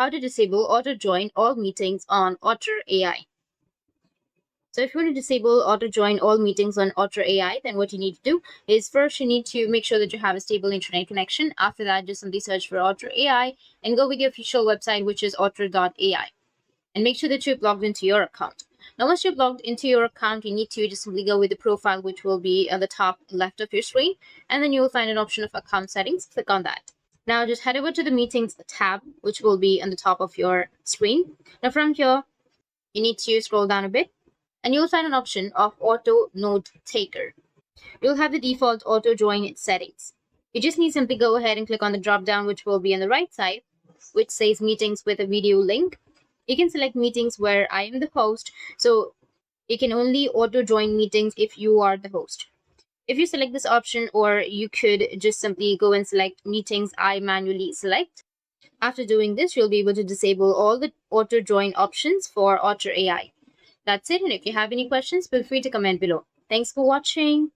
how to disable auto join all meetings on Otter AI. So if you want to disable auto join all meetings on Otter AI, then what you need to do is first you need to make sure that you have a stable internet connection. After that, just simply search for Otter AI and go with the official website, which is otter.ai. And make sure that you've logged into your account. Now, once you've logged into your account, you need to just simply go with the profile, which will be on the top left of your screen. And then you will find an option of account settings. Click on that. Now, just head over to the meetings tab, which will be on the top of your screen. Now, from here, you need to scroll down a bit and you'll find an option of auto note taker. You'll have the default auto join settings. You just need to simply go ahead and click on the drop down, which will be on the right side, which says meetings with a video link. You can select meetings where I am the host, so you can only auto join meetings if you are the host. If you select this option, or you could just simply go and select meetings I manually select. After doing this, you'll be able to disable all the auto join options for Otter AI. That's it, and if you have any questions, feel free to comment below. Thanks for watching.